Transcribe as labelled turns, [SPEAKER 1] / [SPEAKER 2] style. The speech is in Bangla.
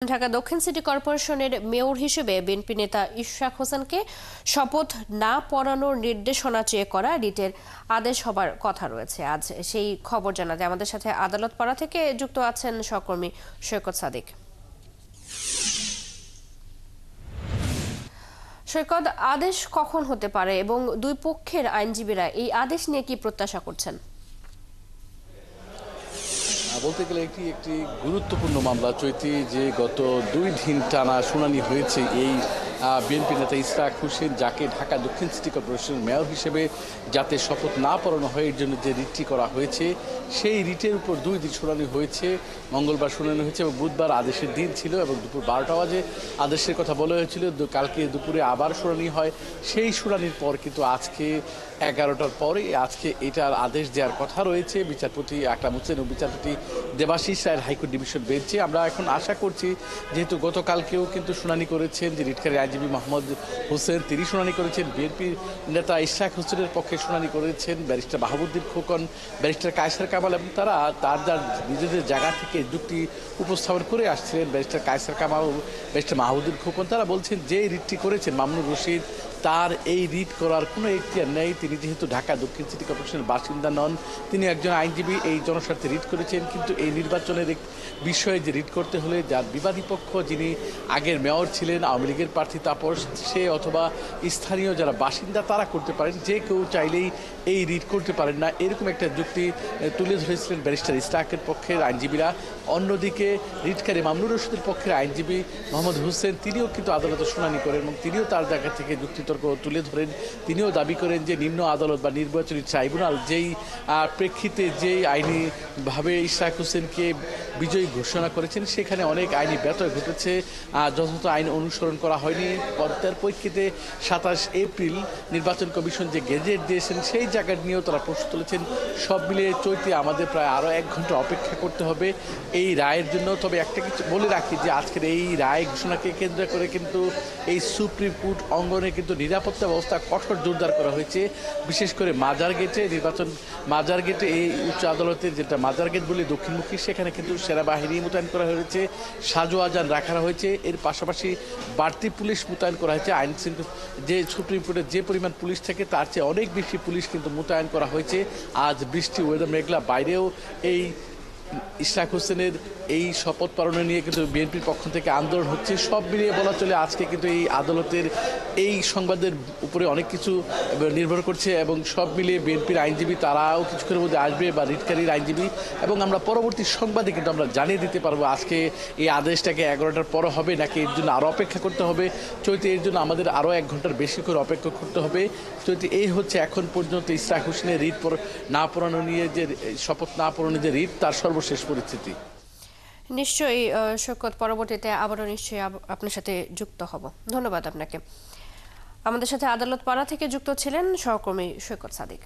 [SPEAKER 1] ঢাকা দক্ষিণ সিটি কর্পোরেশনের মেয়র হিসেবে বিএনপি নেতা ইশরাক হোসেনকে শপথ না পড়ানোর নির্দেশনা চেয়ে করা রিটের আদেশ হবার কথা রয়েছে। আজ সেই খবর জানাতে আমাদের সাথে আদালত পাড়া থেকে যুক্ত আছেন সহকর্মী সৈকত সাদিক। সৈকত, আদেশ কখন হতে পারে এবং দুই পক্ষের আইনজীবীরা এই আদেশ নিয়ে কি প্রত্যাশা করছেন?
[SPEAKER 2] বলতে গেলে একটি গুরুত্বপূর্ণ মামলা চৈতি, যে গত 2 দিন টানা শুনানি হয়েছে এই বিএনপি নেতা ইশরাক হোসেন, যাকে ঢাকা দক্ষিণ সিটি কর্পোরেশনের মেয়র হিসেবে যাতে শপথ না পড়ানো হয় এর জন্য যে রিটটি করা হয়েছে, সেই রিটের উপর 2 দিন শুনানি হয়েছে। মঙ্গলবার শুনানি হয়েছে এবং বুধবার আদেশের দিন ছিল এবং দুপুর 12টা বাজে আদেশের কথা বলা হয়েছিল। কালকে দুপুরে আবার শুনানি হয়। সেই শুনানির পর কিন্তু আজকে 11টার পরে আজকে এটার আদেশ দেওয়ার কথা রয়েছে বিচারপতি আকরাম হোসেন ও বিচারপতি দেবাশিস রায়ের হাইকোর্ট ডিভিশন বেঞ্চে। আমরা এখন আশা করছি, যেহেতু গতকালকেও কিন্তু শুনানি করেছেন যে রিটকারী আইনজীবী মোহাম্মদ হোসেন, তিনি শুনানি করেছেন। বিএনপির নেতা ইশরাক হোসেনের পক্ষে শুনানি করেছেন ব্যারিস্টার মাহবুদ্দিন খোকন, ব্যারিস্টার কায়সার কামাল, এবং তারা যার নিজেদের জায়গা থেকে যুক্তি উপস্থাপন করে আসছিলেন। ব্যারিস্টার কায়সার কামাল, ব্যারিস্টার মাহবুদ্দিন খোকন তারা বলছেন যে রিটটি করেছেন মামুনুর রশিদ, তার এই রিট করার কোনো এখতিয়ার নেই। তিনি যেহেতু ঢাকা দক্ষিণ সিটি কর্পোরেশনের বাসিন্দা নন, তিনি একজন আইনজীবী, এই জনস্বার্থে রিট করেছেন। কিন্তু এই নির্বাচনের বিষয়ে যে রিট করতে হলে যার বিবাদী পক্ষ, যিনি আগের মেয়র ছিলেন আওয়ামী লীগের প্রার্থী তাপস, সে অথবা স্থানীয় যারা বাসিন্দা তারা করতে পারেন, যে কেউ চাইলেই এই রিট করতে পারেন না, এরকম একটা যুক্তি তুলে ধরেছিলেন ব্যারিস্টার ইশরাকের পক্ষের আইনজীবীরা। অন্যদিকে রিটকারী মামুনুর রশিদের পক্ষের আইনজীবী মোহাম্মদ হোসেন, তিনিও কিন্তু আদালতে শুনানি করেন এবং তিনিও তার জায়গা থেকে যুক্তিতর্ক তুলে ধরেন। তিনিও দাবি করেন যে নিম্ন আদালত বা নির্বাচনী ট্রাইব্যুনাল যেই প্রেক্ষিতে যেই আইনিভাবে ইশরাক হোসেনকে বিজয়ী ঘোষণা করেছেন, সেখানে অনেক আইনি ব্যত্যয় ঘটেছে, যথাযথ আইন অনুসরণ করা হয়নি। তার প্রেক্ষিতে 27 এপ্রিল নির্বাচন কমিশন যে গেজেট দিয়েছেন, সেই জায়গা নিয়েও তারা প্রশ্ন তুলেছেন। সব মিলিয়ে চৈতে আমাদের প্রায় আরও 1 ঘন্টা অপেক্ষা করতে হবে এই রায়ের জন্য। তবে একটা কিছু বলে রাখি, যে আজকের এই রায় ঘোষণাকে কেন্দ্র করে কিন্তু এই সুপ্রিম কোর্ট অঙ্গনে কিন্তু নিরাপত্তা ব্যবস্থা কঠোর জোরদার করা হয়েছে। বিশেষ করে মাজার গেটে মাজার গেটে এই উচ্চ আদালতের যেটা মাজার গেট বলে দক্ষিণমুখী, সেখানে কিন্তু সেনাবাহিনী মোতায়েন করা হয়েছে, সাজো আজান রাখা হয়েছে। এর পাশাপাশি বাড়তি পুলিশ মোতায়েন করা হয়েছে। আইন শৃঙ্খলা যে সুপ্রিম কোর্টের যে পরিমাণ পুলিশ থাকে তার চেয়ে অনেক বেশি পুলিশ কিন্তু মোতায়েন করা হয়েছে। আজ বৃষ্টি, ওয়েদার মেঘলা, বাইরেও এই ইশরাক হোসেনের এই শপথ পালন নিয়ে কিন্তু বিএনপির পক্ষ থেকে আন্দোলন হচ্ছে। সব মিলিয়ে বলা চলে আজকে কিন্তু এই আদালতের এই সংবাদের উপরে অনেক কিছু নির্ভর করছে এবং সব মিলিয়ে বিএনপির আইনজীবী তারাও কিছুক্ষণের মধ্যে আসবে বা রিটকারীর আইনজীবী, এবং আমরা পরবর্তী সংবাদে কিন্তু আমরা জানিয়ে দিতে পারবো আজকে এই আদেশটাকে 11টার পর হবে নাকি এর জন্য আরও অপেক্ষা করতে হবে। চৈতে এর জন্য আমাদের আরও 1 ঘন্টার বেশি করে অপেক্ষা করতে হবে। চৈতে এই হচ্ছে এখন পর্যন্ত ইশরাক হোসেনের রিট না পড়ানো নিয়ে যে শপথ না পড়ানো যে রিট, তার সর্বশেষ পরিস্থিতি।
[SPEAKER 1] নিশ্চয়ই সৈকত, পরবর্তীতে আবারও নিশ্চয়ই আপনার সাথে যুক্ত হব। ধন্যবাদ আপনাকে। আমাদের সাথে আদালত পাড়া থেকে যুক্ত ছিলেন সহকর্মী সৈকত সাদিক।